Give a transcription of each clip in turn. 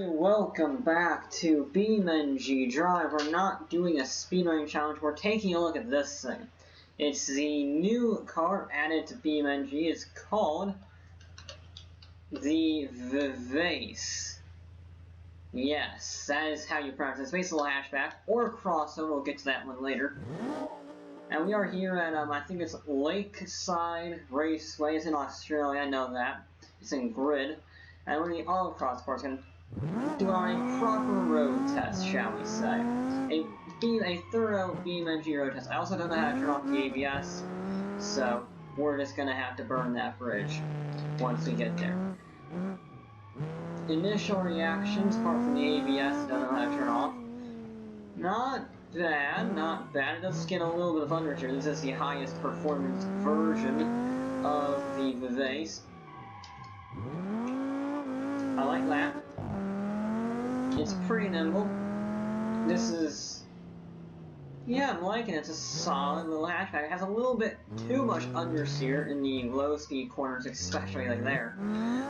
Welcome back to Beamng.Drive. We're not doing a speedrunning challenge, we're taking a look at this thing. It's the new car added to Beamng. It's called the Vivace. Yes, that is how you pronounce it. It's basically a hatchback, or crossover, we'll get to that one later. And we are here at, I think it's Lakeside Raceway. It's in Australia, I know that. It's in Grid. And we're in the autocross course, going to do our proper road test, shall we say. A thorough Beamng road test. I also don't know how to turn off the ABS, so we're just going to have to burn that bridge once we get there. Initial reactions, apart from the ABS, don't know how to turn off. Not bad, not bad. It does get a little bit of understeer. This is the highest performance version of the Vivace. I like that. It's pretty nimble. This is... yeah, I'm liking it. It's a solid little hatchback. It has a little bit too much understeer in the low-speed corners, especially like there.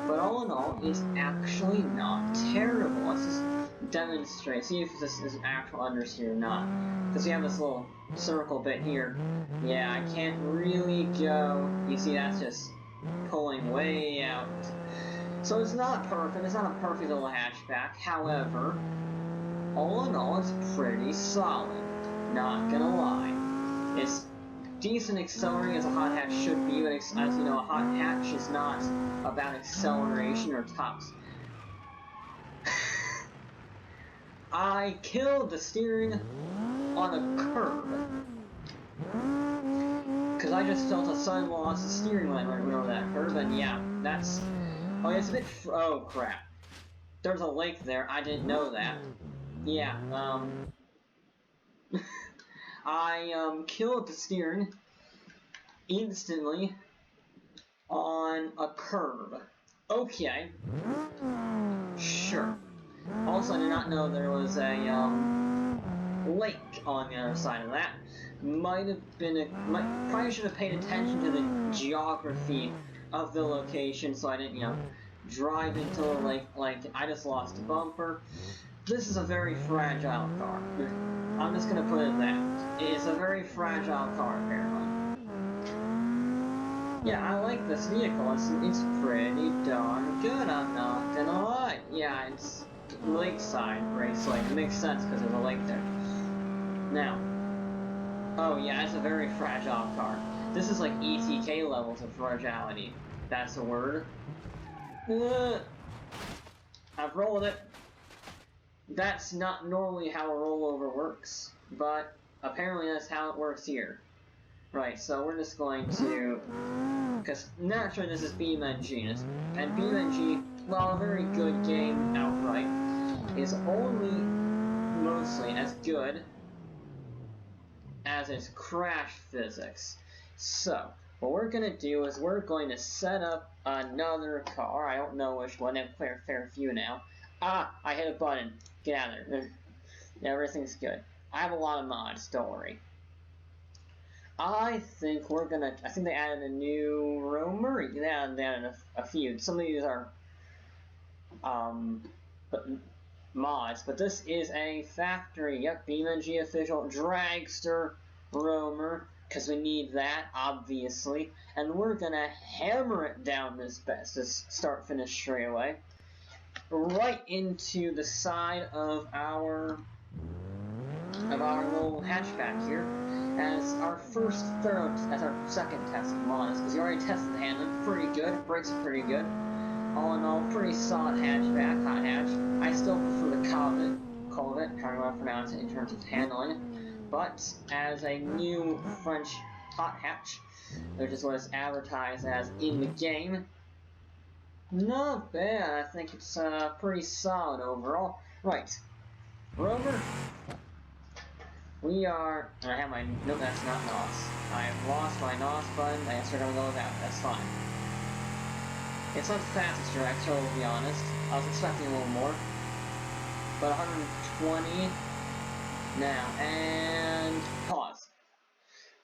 But all in all, it's actually not terrible. Let's just demonstrate. See if this is actual understeer or not. Because we have this little circle bit here. Yeah, I can't really go... you see, that's just pulling way out. So it's not perfect, it's not a perfect little hatchback, however, all in all, it's pretty solid, not gonna lie. It's decent accelerating as a hot hatch should be, but as you know, a hot hatch is not about acceleration or tops. I killed the steering on a curb, because I just felt a sudden loss of steering when I went over that curve, and yeah, that's... oh, it's a bit... oh, crap. There's a lake there. I didn't know that. Yeah, I, killed the steering instantly on a curb. Okay. Sure. Also, I did not know there was a, lake on the other side of that. Might have been probably should have paid attention to the geography of the location, so I didn't, you know, drive into the lake like I just lost a bumper. This is a very fragile car. I'm just gonna put it at that. It's a very fragile car, apparently. Yeah, I like this vehicle. It's pretty darn good, I'm not gonna lie. Yeah, it's Lakeside Raceway. It makes sense because there's a lake there. Now, oh yeah, it's a very fragile car. This is like ETK levels of fragility. That's a word. I've rolled it. That's not normally how a rollover works, but apparently that's how it works here. Right, so we're just going to... because naturally this is Beamng, and Beamng, while a very good game outright, is only mostly as good as its crash physics. So, what we're going to do is we're going to set up another car. I don't know which one. I have a fair few now. Ah! I hit a button. Get out of there. Everything's good. I have a lot of mods, don't worry. I think we're going to... I think they added a new roamer. They added a few. Some of these are mods, but this is a factory. Yep, Beamng official dragster roamer. Because we need that, obviously, and we're gonna hammer it down this start-finish straightaway, right into the side of our little hatchback here, as our second test of mods, because we already tested the handling, pretty good, brakes are pretty good, all in all, pretty solid hatchback, hot hatch. I still prefer the Corvette, however you want to pronounce it in terms of handling. But as a new French hot hatch, which is what it's advertised as in the game, not bad. I think it's pretty solid overall. Right, rover. We are. I have my. No, that's not NOS. I have lost my NOS button. I guess we're gonna go with that. That's fine. It's not the fastest dragster, to be honest. I was expecting a little more, but 120. Now, and pause.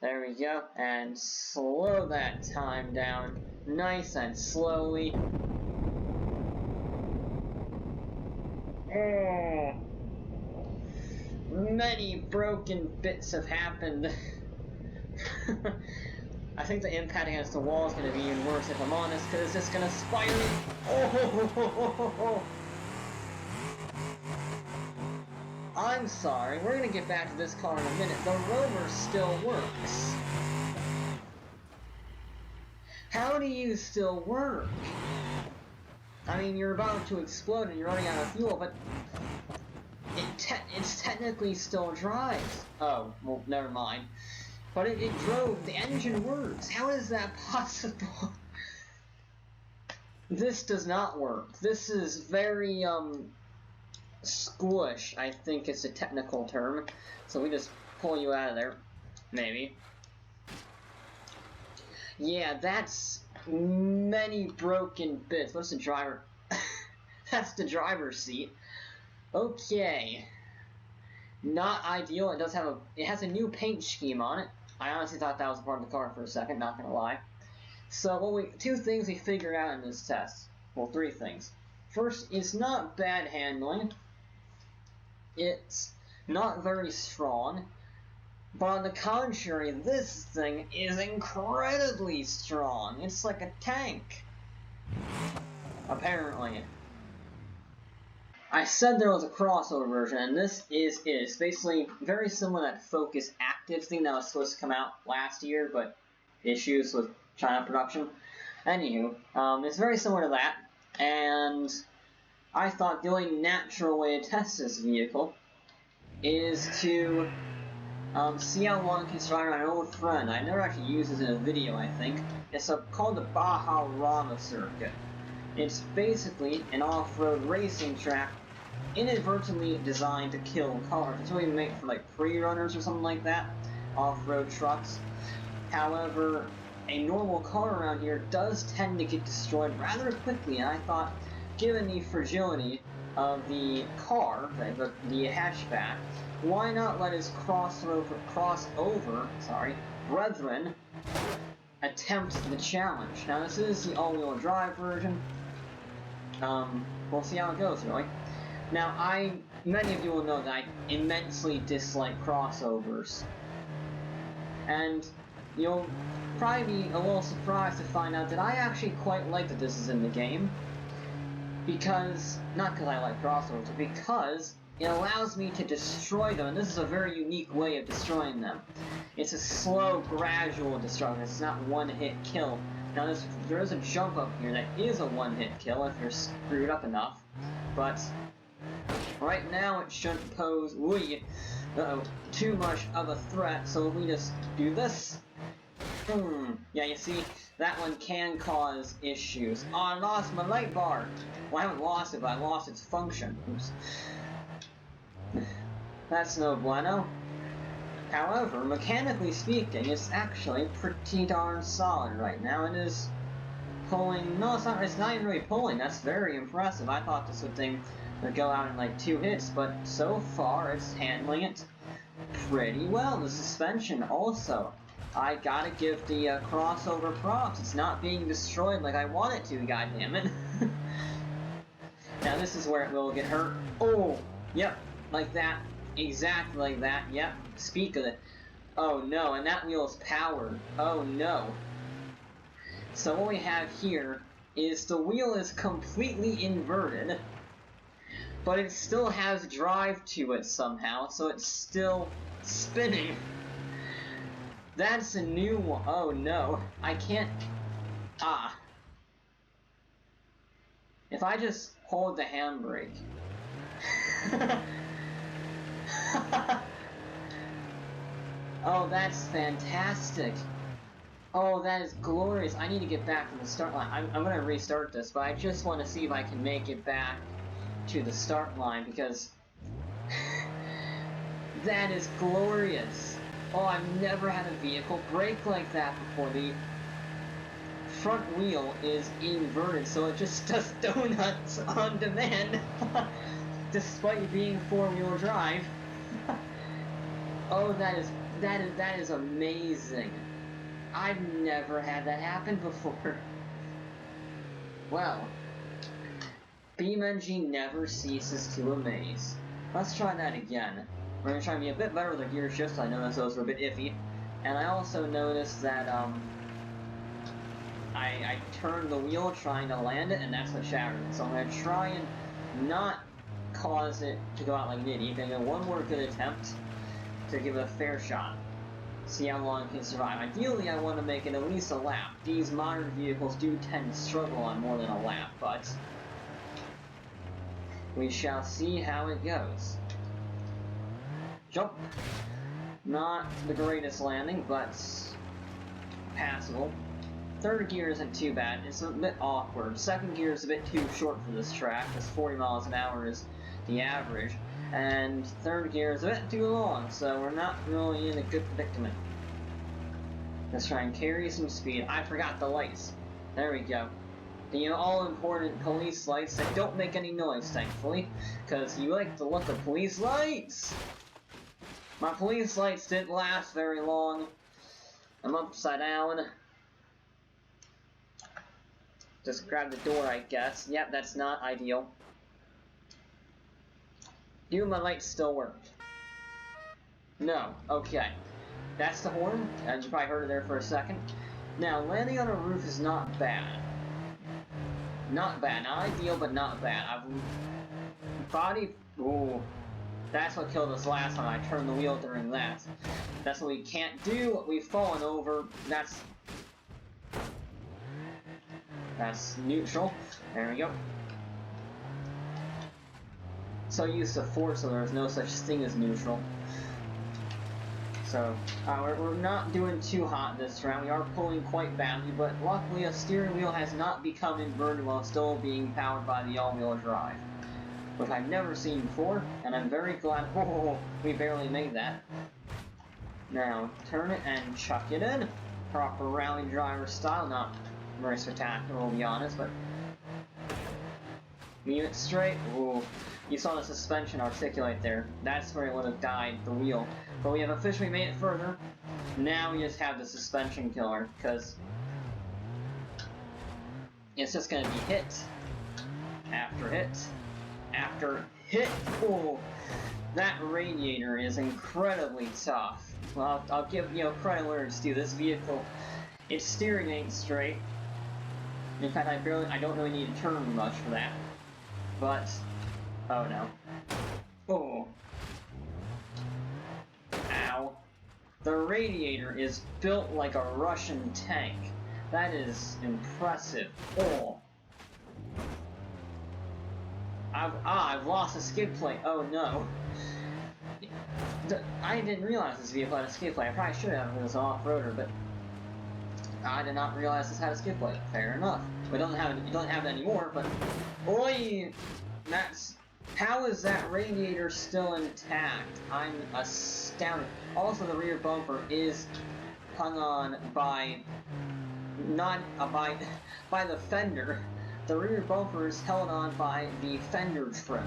There we go, and slow that time down nice and slowly. many broken bits have happened. I think the impact against the wall is going to be even worse if I'm honest, because it's just going to spiral. Oh! I'm sorry, we're going to get back to this car in a minute. The rover still works. How do you still work? I mean, you're about to explode and you're running out of fuel, but it's technically still drives. Oh, well, never mind. But it drove, the engine works. How is that possible? This does not work. This is very, squish, I think is a technical term. So we just pull you out of there. Maybe. Yeah, that's many broken bits. What's the driver? That's the driver's seat. Okay. Not ideal. It does have it has a new paint scheme on it. I honestly thought that was part of the car for a second, not gonna lie. So, two things we figured out in this test. Well, three things. First, it's not bad handling. It's not very strong. But on the contrary, this thing is incredibly strong. It's like a tank. Apparently. I said there was a crossover version, and this is it. It's basically very similar to that Focus Active thing that was supposed to come out last year, but issues with China production. Anywho, it's very similar to that, and I thought the only natural way to test this vehicle is to see how long it can survive on an old friend. I never actually used this in a video, I think. It's called the Baja circuit. It's basically an off-road racing track inadvertently designed to kill cars. It's really made for like pre-runners or something like that, off-road trucks. However, a normal car around here does tend to get destroyed rather quickly, and I thought, given the fragility of the car, the hatchback, why not let his crossover brethren attempt the challenge? Now this is the all-wheel drive version. We'll see how it goes, really. Now, many of you will know that I immensely dislike crossovers. And you'll probably be a little surprised to find out that I actually quite like that this is in the game. Because, not because I like crossovers, but because it allows me to destroy them, and this is a very unique way of destroying them. It's a slow, gradual destruction. It's not one-hit kill. Now, there is a jump up here that is a one-hit kill if you're screwed up enough, but right now it shouldn't pose too much of a threat, so we just do this. Yeah, you see, that one can cause issues. Oh, I lost my light bar! Well, I haven't lost it, but I lost its function. Oops. That's no bueno. However, mechanically speaking, it's actually pretty darn solid right now. It is pulling. No, it's not even really pulling. That's very impressive. I thought this thing would go out in like 2 hits, but so far it's handling it pretty well. The suspension also. I gotta give the crossover props. It's not being destroyed like I want it to, goddammit. Now this is where it will get hurt. Oh, yep, like that. Exactly like that, yep. Speak of it. Oh no, and that wheel is powered. Oh no. So what we have here is the wheel is completely inverted, but it still has drive to it somehow, so it's still spinning. That's a new one. Oh no, I can't. If I just hold the handbrake. Oh, that's fantastic. Oh, that is glorious. I need to get back to the start line. I'm going to restart this, but I just want to see if I can make it back to the start line, because that is glorious. Oh, I've never had a vehicle brake like that before. The front wheel is inverted, so it just does donuts on demand, despite being four-wheel drive. Oh, that is amazing. I've never had that happen before. Well, Beamng never ceases to amaze. Let's try that again. We're going to try to be a bit better with our gear shifts. I noticed those were a bit iffy. And I also noticed that I turned the wheel trying to land it, and that's what shattered it. So I'm going to try and not cause it to go out like an idiot. I'm going to get one more good attempt to give it a fair shot. See how long it can survive. Ideally, I want to make it at least a lap. These modern vehicles do tend to struggle on more than a lap, but we shall see how it goes. Jump. Not the greatest landing, but passable. Third gear isn't too bad. It's a bit awkward. Second gear is a bit too short for this track, because 40 miles an hour is the average. And third gear is a bit too long, so we're not really in a good predicament. Let's try and carry some speed. I forgot the lights. There we go. The all-important police lights that don't make any noise, thankfully, because you like the look of police lights! My police lights didn't last very long. I'm upside down. Just grab the door, I guess. Yep, that's not ideal. Do my lights still work? No. Okay. That's the horn, and you probably heard it there for a second. Now, landing on a roof is not bad. Not bad. Not ideal, but not bad. Ooh. That's what killed us last time. I turned the wheel during that. That's what we can't do. We've fallen over. That's neutral. There we go. So used to force, so there's no such thing as neutral. So, we're not doing too hot this round. We are pulling quite badly, but luckily a steering wheel has not become inverted while still being powered by the all-wheel drive, which I've never seen before, and I'm very glad. Oh, we barely made that. Now, turn it and chuck it in. Proper rally driver style. Not very spectacular, we'll be honest, but leave it straight. Ooh. You saw the suspension articulate there. That's where it would have died, the wheel. But we have officially made it further. Now we just have the suspension killer, because it's just going to be hit after hit after hit. Oh, that radiator is incredibly tough. Well, I'll give credit where it's due. This vehicle, its steering ain't straight. In fact, I don't really need to turn much for that. But oh no. Oh. Ow. The radiator is built like a Russian tank. That is impressive. Oh. I've lost a skid plate. Oh no. I didn't realize this vehicle had a skid plate. I probably should have if it was an off-roader, but I did not realize this had a skid plate. Fair enough. We don't have it anymore, but oi! How is that radiator still intact? I'm astounded. Also, the rear bumper is hung on by by the fender. The rear bumper is held on by the fender trim.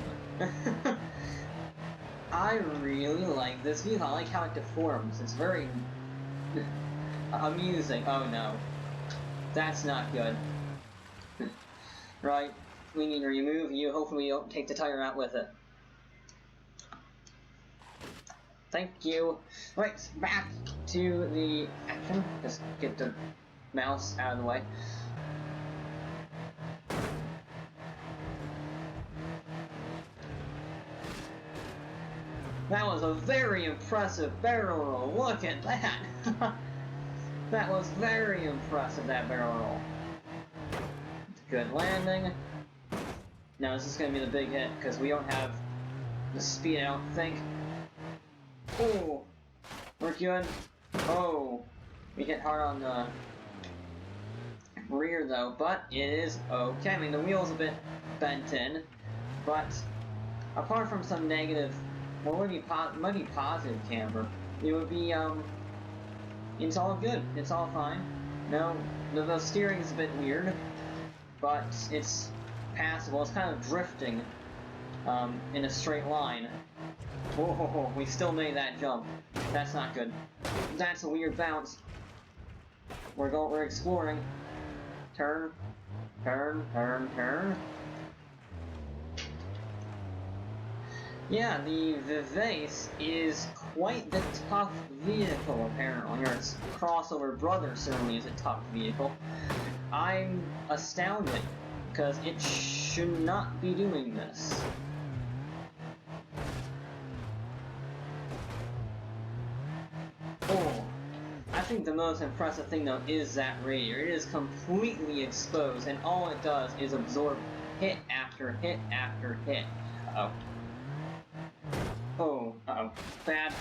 I really like this vehicle. I like how it deforms. It's very amusing. Oh no. That's not good. Right. We need to remove you. Hopefully we don't take the tire out with it. Thank you. Right, back to the action. Just get the mouse out of the way. That was a very impressive barrel roll. Look at that! That was very impressive, that barrel roll. Good landing. Now this is going to be the big hit, because we don't have the speed, I don't think. Oh! We're good. Oh! We hit hard on the rear though, but it is okay. I mean, the wheel's a bit bent in, but apart from some negative, well, it might be positive camber, it would be, it's all good. It's all fine. No, the steering is a bit weird, but it's passable. It's kind of drifting in a straight line. Whoa, we still made that jump. That's not good. That's a weird bounce. We're exploring. Turn, turn, turn, turn. Yeah, the Vivace is quite the tough vehicle, apparently, or its crossover brother certainly is a tough vehicle. I'm astounded, because it should not be doing this. Oh, I think the most impressive thing though is that radiator. It is completely exposed, and all it does is absorb hit after hit after hit. Uh-oh. Oh, uh-oh. Bad.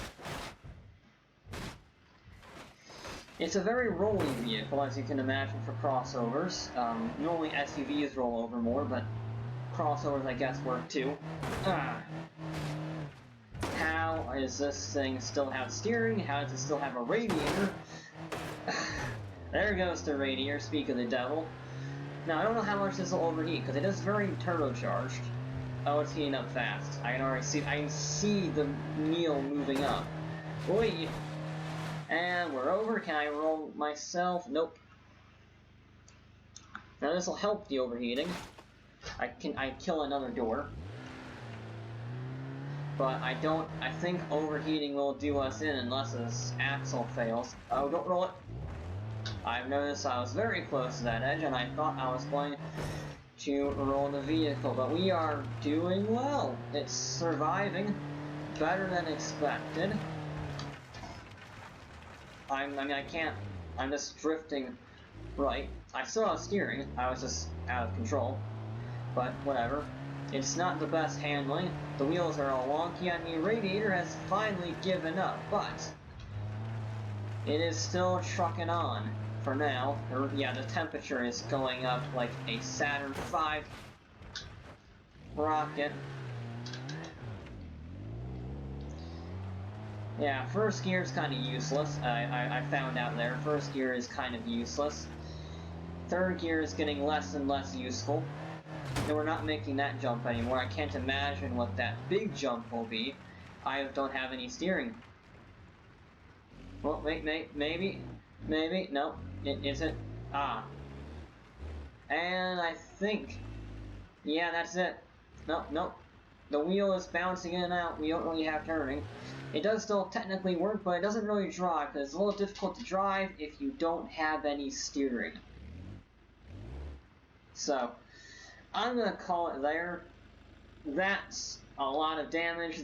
It's a very rolling vehicle, as you can imagine, for crossovers. Normally SUVs roll over more, but crossovers, I guess, work too. How does this thing still have steering? How does it still have a radiator? There goes the radiator, speak of the devil. Now, I don't know how much this will overheat, because it is very turbocharged. Oh, it's heating up fast. I can see the meal moving up. Oi! And we're over. Can I roll myself? Nope. Now this will help the overheating. I kill another door. But I think overheating will do us in unless this axle fails. Oh, don't roll it. I've noticed I was very close to that edge and I thought I was going to roll the vehicle, but we are doing well. It's surviving better than expected. I'm just drifting right. I still have steering, I was just out of control. But whatever. It's not the best handling. The wheels are all wonky and the radiator has finally given up, but it is still trucking on for now. Yeah, the temperature is going up like a Saturn V rocket. Yeah, first gear is kind of useless. I found out there. First gear is kind of useless. Third gear is getting less and less useful. And we're not making that jump anymore. I can't imagine what that big jump will be. I don't have any steering. Well, maybe, no, it isn't. Ah. And I think, yeah, that's it. Nope. The wheel is bouncing in and out. We don't really have turning. It does still technically work, but it doesn't really drive, because it's a little difficult to drive if you don't have any steering. So, I'm gonna call it there. That's a lot of damage.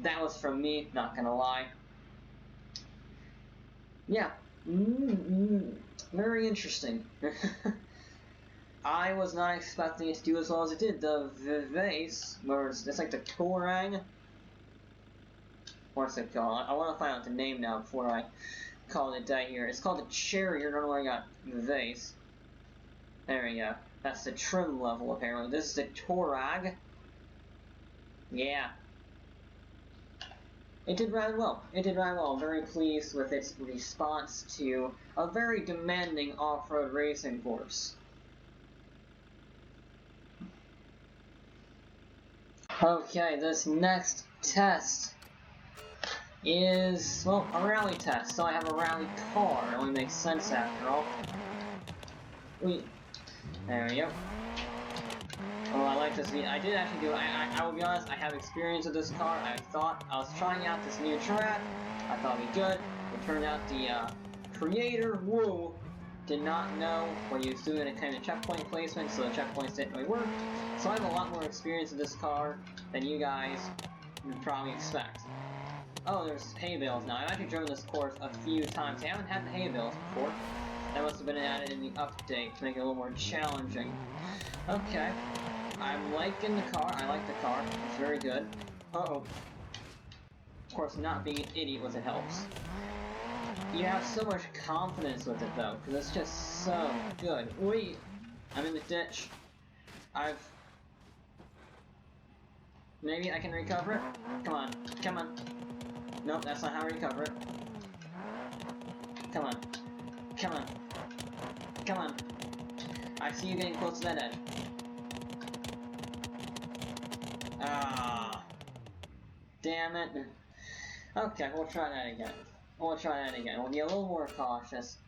That was from me, not gonna lie. Yeah, very interesting. I was not expecting it to do as well as it did. The Vivace, where it's like the Tograc. What's it called? I want to find out the name now before I call it a day here. It's called the Cherrier. I don't know where I got Vivace. There we go. That's the trim level, apparently. This is the Tograc. Yeah. It did rather well. I'm very pleased with its response to a very demanding off-road racing course. Okay, this next test is, well, a rally test. So I have a rally car. It only makes sense after all. There we go. Oh, I like this. I did actually do it. I will be honest, I have experience with this car. I was trying out this new track. I thought it'd be good. It turned out the creator, did not know what he was doing in kind of checkpoint placement, so the checkpoints didn't really work. So I have a lot more experience with this car than you guys would probably expect. Oh, there's hay bales now. I've actually driven this course a few times. I haven't had the hay bales before. That must have been added in the update to make it a little more challenging. Okay. I'm liking the car. I like the car. It's very good. Uh-oh. Of course, not being an idiot was it helps. You have so much confidence with it, though, because it's just so good. Wait! I'm in the ditch. Maybe I can recover it? Come on. Come on. Nope, that's not how I recover it. Come on. Come on. Come on. I see you getting close to that edge. Ah. Damn it. Okay, we'll try that again. We'll be a little more cautious.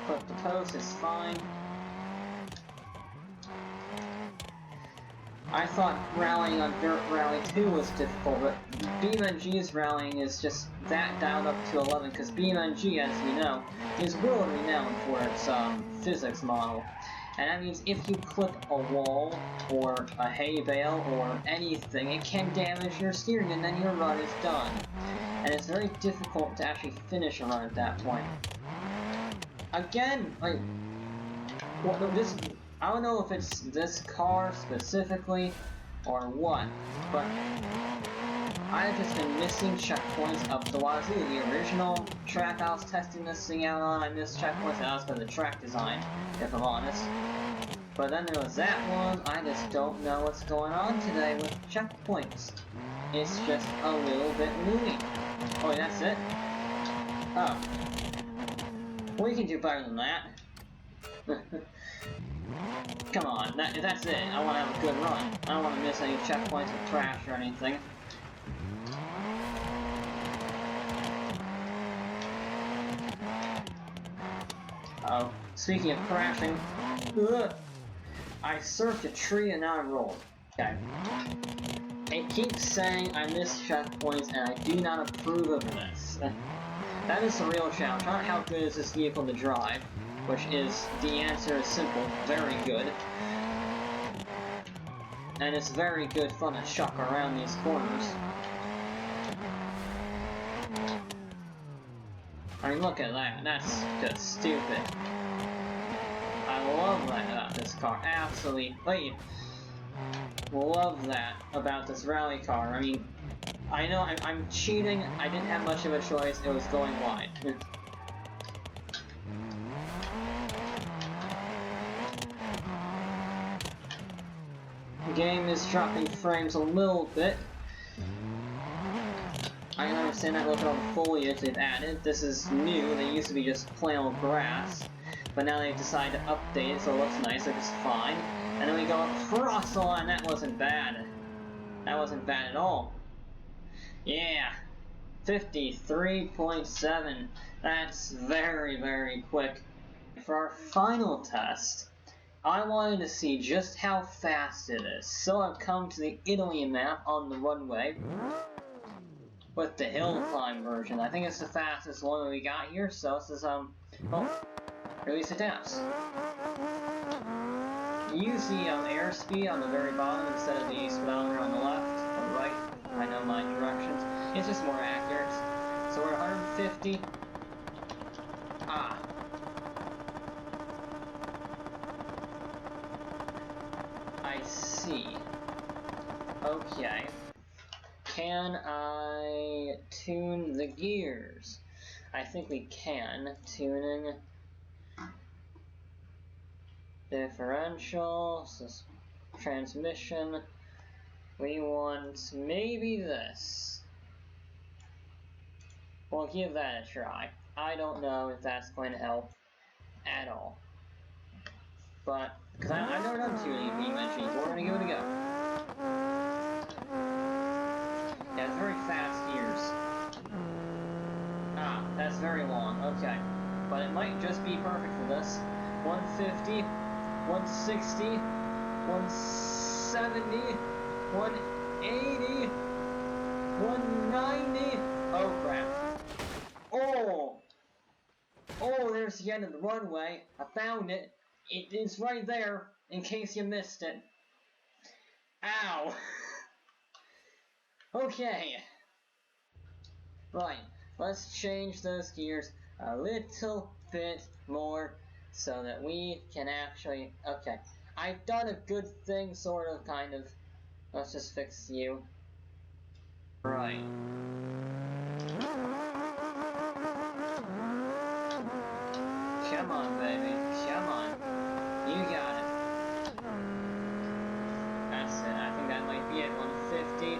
But the post is fine. I thought rallying on Dirt Rally 2 was difficult, but BeamNG's rallying is just that dialed up to 11, because BeamNG, as we know, is world renowned for its physics model. And that means if you clip a wall, or a hay bale, or anything, it can damage your steering, and then your run is done. And it's very difficult to actually finish a run at that point. Again, like, well, this, I don't know if it's this car specifically or what, but I've just been missing checkpoints up the wazoo. The original track I was testing this thing out on, I missed checkpoints, and that was because of the track design, if I'm honest. But then there was that one, I just don't know what's going on today with checkpoints. It's just a little bit loony. Oh, that's it? Oh. We can do better than that. Come on, that's it. I want to have a good run. I don't want to miss any checkpoints or crash or anything. Oh, speaking of crashing, I surfed a tree and now I rolled. Okay. It keeps saying I missed checkpoints and I do not approve of this. That is the real challenge. Not how good is this vehicle to drive, which is, the answer is simple, very good. And it's very good fun to chuck around these corners. I mean, look at that. That's just stupid. I love that about this car. Absolutely. Love that about this rally car. I mean, I know I'm cheating. I didn't have much of a choice. It was going wide. The game is dropping frames a little bit. I can understand that. Look at all the foliage they've added. This is new. They used to be just plain old grass, but now they've decided to update it so it looks nice, which is fine. And then we go across the line. That wasn't bad. That wasn't bad at all. Yeah, 53.7. That's very, very quick. For our final test, I wanted to see just how fast it is. So I've come to the Italy map on the runway with the hill climb version. I think it's the fastest one that we got here, so this is, well, release attempts. Use the airspeed on the very bottom instead of the speedometer on the left or right. I know my directions. It's just more accurate. So we're at 150. Ah. I see. Okay. Can I tune the gears? I think we can. Tuning. Differential. Transmission. We want maybe this. We'll give that a try. I don't know if that's going to help at all. But, because I've never done tuning Beamng, so we're going to give it a go. Yeah, it's very fast gears. Ah, that's very long, okay. But it might just be perfect for this. 150, 160, 170, 180, 190. Oh crap. Oh! Oh, there's the end of the runway. I found it. It is right there, in case you missed it. Ow! Okay. Right, let's change those gears a little bit more so that we can actually... Okay, I've done a good thing, sort of, kind of. Let's just fix you. Right. Come on, baby. Come on. You got it. That's it. I think that might be it. 150.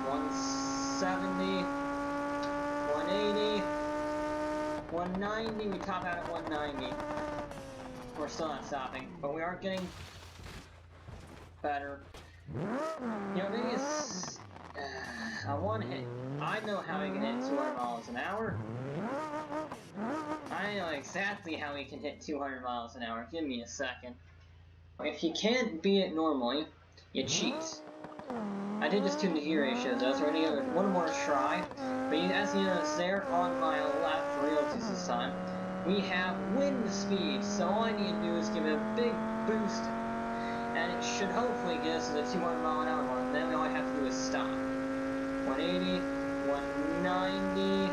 170. 180. 190. We top out at 190. We're still not stopping, but we are getting better. You know, maybe it's... I want to hit... I know how we can hit 200 miles an hour. I know exactly how we can hit 200 miles an hour. Give me a second. If you can't beat it normally, you cheat. I did just tune the gear ratios though, so we're gonna give it one more try. But as you notice there, on my left, realties this time, we have wind speed, so all I need to do is give it a big boost, and it should hopefully get us to the 200 mile an hour mark. Then all I have to do is stop. 180, 190.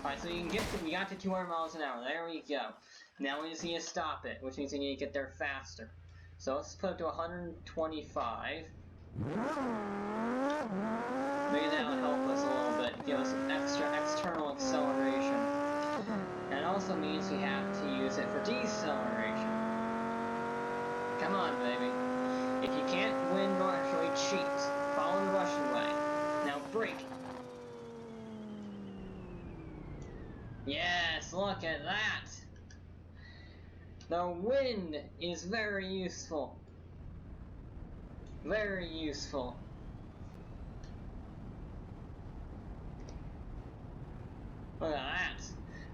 Alright, so we got to 200 miles an hour. There we go. Now we just need to stop it, which means we need to get there faster. So let's put it to 125. Maybe that would help us a little bit, give us some extra external acceleration. And it also means we have to use it for deceleration. Come on, baby. If you can't win martially, cheat. Follow the Russian way. Now brake. Yes, look at that! The wind is very useful. Very useful. Look at that.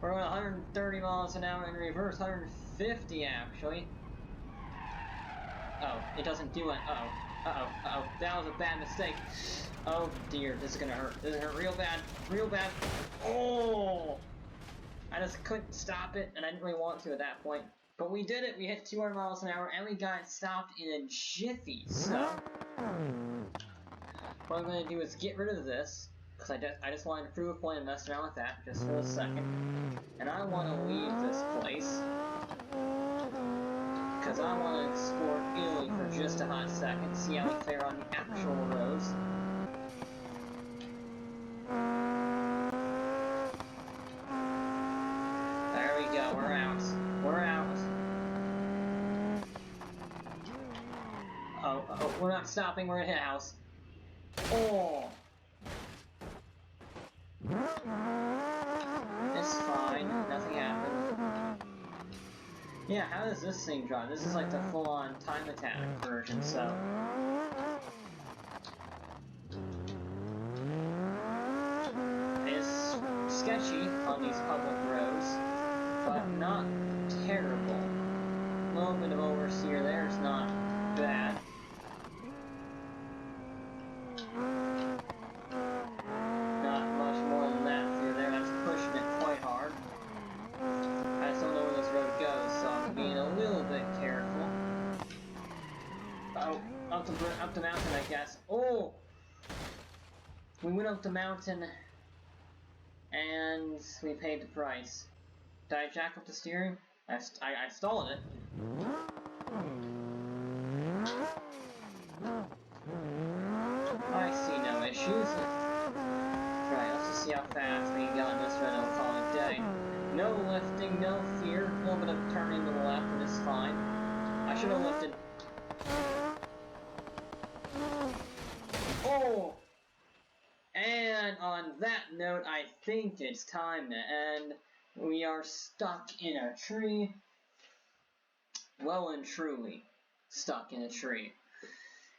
We're going 130 miles an hour in reverse, 150 actually. Oh, it doesn't do it. Uh-oh. That was a bad mistake. Oh dear, this is gonna hurt. This is gonna hurt real bad. Real bad. Oh! I just couldn't stop it, and I didn't really want to at that point. But we did it. We hit 200 miles an hour, and we got it stopped in a jiffy. So what I'm going to do is get rid of this, because I just wanted to prove a point and mess around with that just for a second. And I want to leave this place, because I want to explore Italy for just a hot second, see how we fare on the actual roads. There we go, we're out. We're out. Oh, we're not stopping, we're gonna hit a house. Oh! It's fine, nothing happened. Yeah, how does this thing drive? This is like the full-on time attack version, so... It's sketchy on these public roads, but not terrible. A little bit of oversteer there is not bad. Not much more than that through there, that's pushing it quite hard. I just don't know where this road goes, so I'm being a little bit careful. Oh, up the mountain, I guess. Oh! We went up the mountain, and we paid the price. Did I jack up the steering? I stalled it. I see no issues. Right, let's just see how fast we got in this run and we'll call it a day. No lifting, no fear. A little bit of turning to the left, but it's fine. I should have lifted. Oh! And on that note, I think it's time to end. We are stuck in a tree. Well and truly stuck in a tree.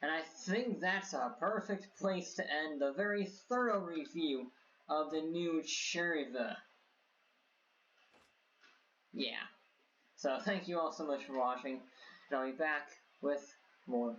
And I think that's a perfect place to end the very thorough review of the new Cherrier. Yeah. So thank you all so much for watching, and I'll be back with more